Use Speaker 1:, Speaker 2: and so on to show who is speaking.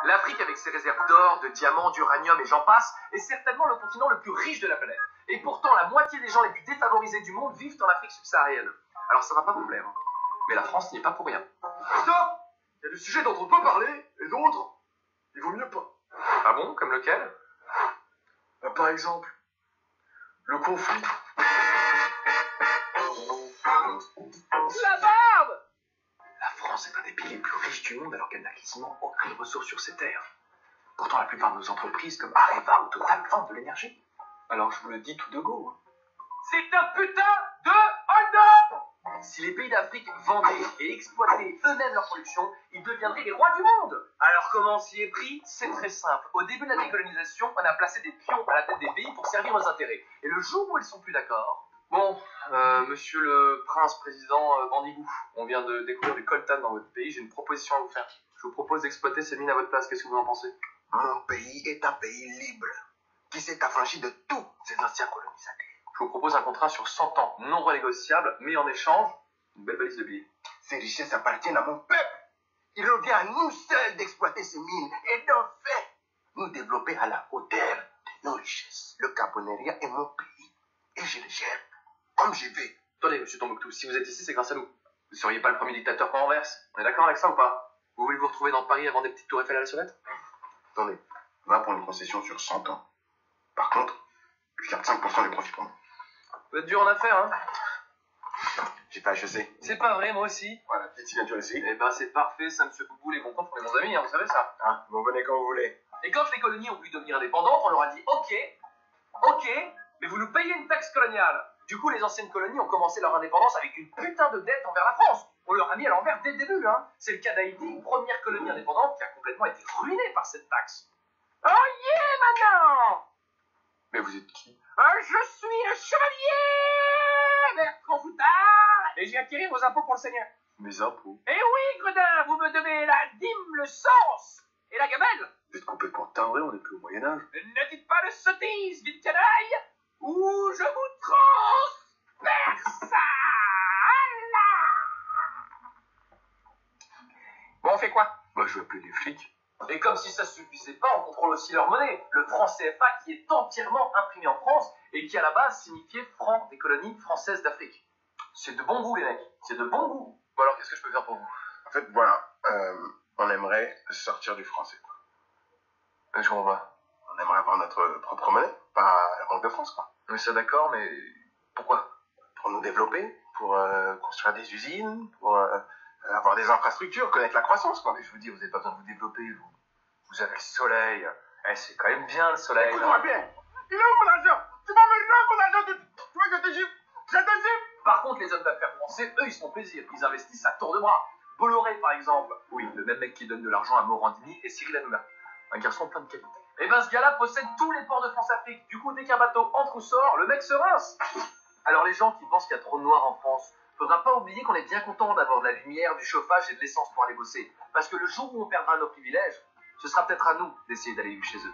Speaker 1: L'Afrique, avec ses réserves d'or, de diamants, d'uranium et j'en passe, est certainement le continent le plus riche de la planète. Et pourtant, la moitié des gens les plus défavorisés du monde vivent en Afrique subsaharienne. Alors ça va pas vous plaire, hein. Mais la France n'y est pas pour rien.
Speaker 2: Stop! Il y a des sujets dont on peut parler, et d'autres, il vaut mieux pas.
Speaker 1: Ah bon? Comme lequel?
Speaker 2: Par exemple, le conflit.
Speaker 1: La barbe! La France est un des pays les plus riches du monde alors qu'elle n'a quasiment aucune ressource sur ses terres. Pourtant, la plupart de nos entreprises comme Areva ou Total vendent de l'énergie. Alors je vous le dis tout de go. Hein. C'est un putain de hold-up! Si les pays d'Afrique vendaient et exploitaient eux-mêmes leur production, ils deviendraient les rois du monde. Alors comment on s'y est pris? C'est très simple. Au début de la décolonisation, on a placé des pions à la tête des pays pour servir nos intérêts. Et le jour où ils sont plus d'accord... Bon, monsieur le prince président Bandibou, on vient de découvrir du coltan dans votre pays, j'ai une proposition à vous faire. Je vous propose d'exploiter ces mines à votre place, qu'est-ce que vous en pensez?
Speaker 3: Mon pays est un pays libre, qui s'est affranchi de tous ses anciens colonisateurs.
Speaker 1: Je vous propose un contrat sur 100 ans, non renégociable, mais en échange, une belle valise de billets.
Speaker 3: Ces richesses appartiennent à mon peuple. Il revient à nous seuls d'exploiter ces mines et d'en fait nous développer à la hauteur de nos richesses. Le Caponeria est mon pays et je le gère comme je veux.
Speaker 1: Attendez, monsieur Tombouctou, si vous êtes ici, c'est grâce à nous. Vous ne seriez pas le premier dictateur qu'on renverse. On est d'accord avec ça ou pas? Vous voulez vous retrouver dans Paris avant des petites tours Eiffel à la sonnette?
Speaker 3: Attendez, on va prendre une concession sur 100 ans. Par contre, je garde 5% des profits pour moi.
Speaker 1: Vous êtes dur en affaires, hein?
Speaker 3: J'ai pas HEC.
Speaker 1: C'est pas vrai, moi aussi.
Speaker 3: Voilà, petite signature ici.
Speaker 1: Eh ben, c'est parfait, ça, monsieur Boubou, les bons comptes, on est bons amis, hein, vous savez ça.
Speaker 3: Ah, vous venez quand vous voulez.
Speaker 1: Et quand les colonies ont voulu devenir indépendantes, on leur a dit ok, mais vous nous payez une taxe coloniale. Du coup, les anciennes colonies ont commencé leur indépendance avec une putain de dette envers la France. On leur a mis à l'envers dès le début, hein. C'est le cas d'Haïti, première colonie indépendante qui a complètement été ruinée par cette taxe. Oh yeah, maintenant!
Speaker 3: Mais vous êtes qui?
Speaker 1: Je suis le chevalier Bertrand Foutard et j'ai acquis vos impôts pour le Seigneur.
Speaker 3: Mes impôts.
Speaker 1: Eh oui, Gredin, vous me devez la dîme, le sens et la gamelle.
Speaker 3: Vous êtes complètement timbré, on n'est plus au Moyen-Âge.
Speaker 1: Ne dites pas de sottises, vite canaille, ou je vous transperce. Bon, on fait quoi?
Speaker 3: Bah, je vais appeler les flics.
Speaker 1: Et comme si ça suffisait pas, on contrôle aussi leur monnaie, le franc CFA qui est entièrement imprimé en France et qui à la base signifiait franc des colonies françaises d'Afrique. C'est de bon goût les mecs, c'est de bon goût. Bon alors qu'est-ce que je peux faire pour vous?
Speaker 3: En fait, voilà, on aimerait sortir du français, quoi.
Speaker 1: Je comprends pas.
Speaker 3: On aimerait avoir notre propre monnaie, pas la Banque de France, quoi.
Speaker 1: Mais ça d'accord, mais pourquoi?
Speaker 3: Pour nous développer, pour construire des usines, pour avoir des infrastructures, connaître la croissance, quoi.
Speaker 1: Mais je vous dis, vous n'avez pas besoin de vous développer, vous. Vous avez le soleil. Eh, c'est quand même bien le soleil.
Speaker 3: Écoute-moi bien.
Speaker 2: Il est où mon argent? Tu vas me rendre mon argent? Tu vois, je te gifle. Je te gifle.
Speaker 1: Par contre, les hommes d'affaires français, eux, ils se font plaisir. Ils investissent à tour de bras. Bolloré, par exemple. Oui, le même mec qui donne de l'argent à Morandini et Cyril Hanouna. Un garçon plein de qualité. Et ben, ce gars-là possède tous les ports de France-Afrique. Du coup, dès qu'un bateau entre ou sort, le mec se rince. Alors, les gens qui pensent qu'il y a trop de noirs en France, faudra pas oublier qu'on est bien content d'avoir de la lumière, du chauffage et de l'essence pour aller bosser. Parce que le jour où on perdra nos privilèges, ce sera peut-être à nous d'essayer d'aller vivre chez eux.